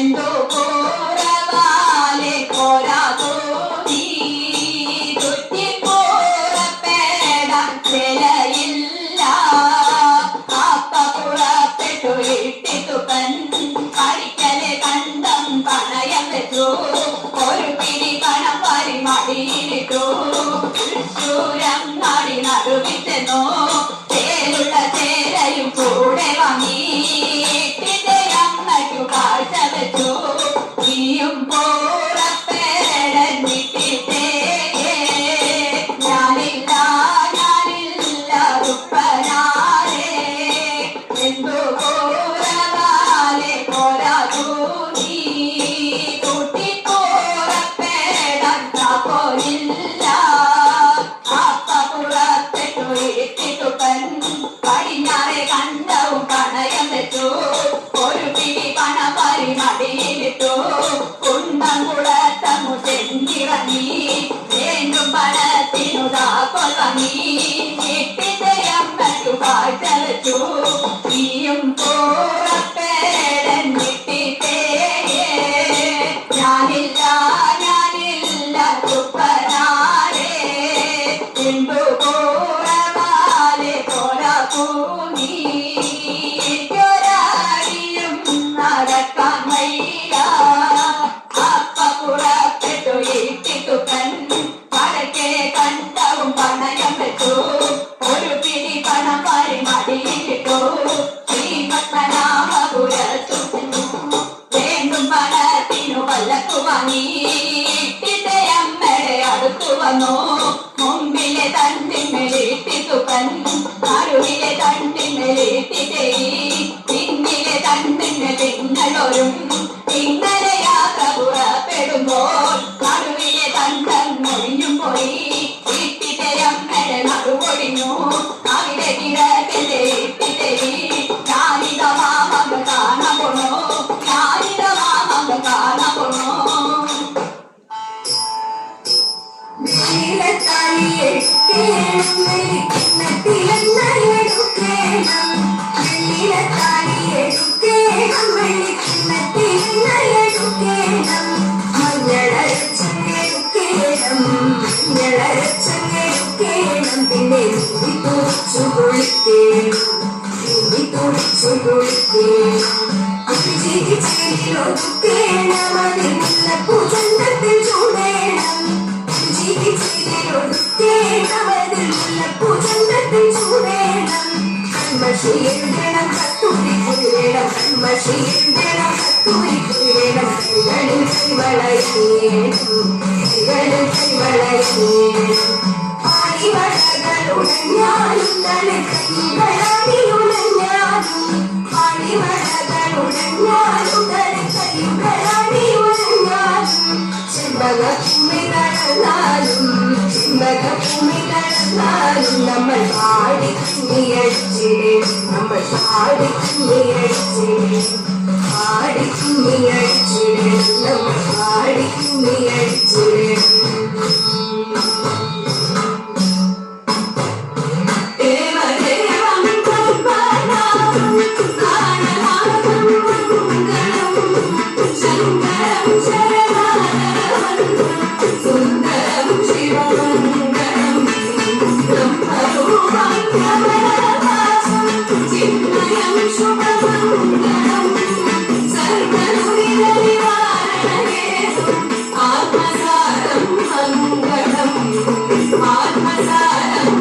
എന്തോ പോരവാലെ പോരാതോ നീ ചുറ്റിപ്പോറപ്പേടാൻ ചിലയില്ല അപ്പ പുറപ്പെട്ടു ഇട്ടിത്തുപ്പൻ പഠിക്കലെ കണ്ടം പണയം വെച്ചു ഒരു പിടി പണം വാരി മടിയിലിട്ടു തൃശ്ശൂരം നാടി നടുവിച്ചെന്നോ ചേലുള്ള ചേരയും കൂടെ വാങ്ങി അമ്മയ്ക്കു കാഴ്ച വെച്ചു നീയും പോറപ്പേടന്നിട്ടേ ഞാനില്ല ഞാനില്ല ദുപ്പനാരെ എന്തോ പോരവാലെ പോരാതു നീ കൂട്ടിപ്പോറപ്പേടാൻ പോലില്ല അപ്പ പുറപ്പെട്ടു ഇട്ടിട്ടുപ്പൻ പടിഞ്ഞാറെ കണ്ടവും പണയം വെച്ചു ഒരു പിടി പണം വാരി മടിയിലിട്ടു കുണ്ടംകുളത്തങ്ങു ചെന്നിറങ്ങി വീണ്ടും പണത്തിനു താക്കോൽ വാങ്ങി ഇട്ടിത്തയമ്മയ്ക്കു കാഴ്ച വെച്ചു നീയും പോറപ്പേടന്നിട്ടേ ഞാനില്ല ഞാനില്ല ദുപ്പനാരെ എന്തു പോരവാലെ പോരാക്കൂ നീ നടക്കാൻ വയ്യ അപ്പ പുറപ്പെട്ടു ഇട്ടിത്തുപ്പൻ പടക്കെ കണ്ടവും പണയം വെച്ചു ഒരു പിടി പണം വാരി മടിയിലിട്ടു ശ്രീപത്മനാഭപുരത്തു വീണ്ടും പണത്തിനു പല്ലക്കു വാങ്ങി ഇട്ടിത്തയമ്മയുടെ അടുത്തു വന്നു മുമ്പിലെ തണ്ടിന്മേലിട്ടിത്തുപ്പൻ നടുവിലെ തണ്ടിന്മേലിട്ടിത്തേരി പിന്നിലെ തണ്ടിന്മേൽ തിങ്ങളൊരും ഇങ്ങനെ യാത്ര പുറപ്പെടുമ്പോൾ നടുവിലെ തണ്ടം ഒഴിഞ്ഞും പോയി ഇട്ടിത്തയമ്മയുടെ നടുപൊടിഞ്ഞു അവിടെ കിടക്കിലെ ഇട്ടിത്തേരി ഞാനിത മാമക കാണാൻ പോണോ ഞാനിത മാമക കാണാൻ പോണോ കൺമഷിയെഴുതണം കത്തൂരി കുരുവേണം കൺമഷിയെഴുതണം കത്തൂരി കുരുവേണം കൈകളിൽ കൈവളയേണം പാണിവളകളുടഞ്ഞാലും തളി കൈകളാടിയുടഞ്ഞാലും പാണിവളകളുടഞ്ഞാലും തളി കൈകളാടിയുടഞ്ഞാലും ചെമ്പകഭൂമി നടന്നാലും ചെമ്പകഭൂമികളെന്നാലും നമ്മൾ പാടി കുമ്മിയടിച്ചിടേ നമ്മൾ പാടി കുമ്മിയടിച്ചിടേ പാടി കുമ്മിയടിച്ചിടേ നമ്മൾ പാടി കുമ്മിയടിച്ചിടേ ആത്മസാരം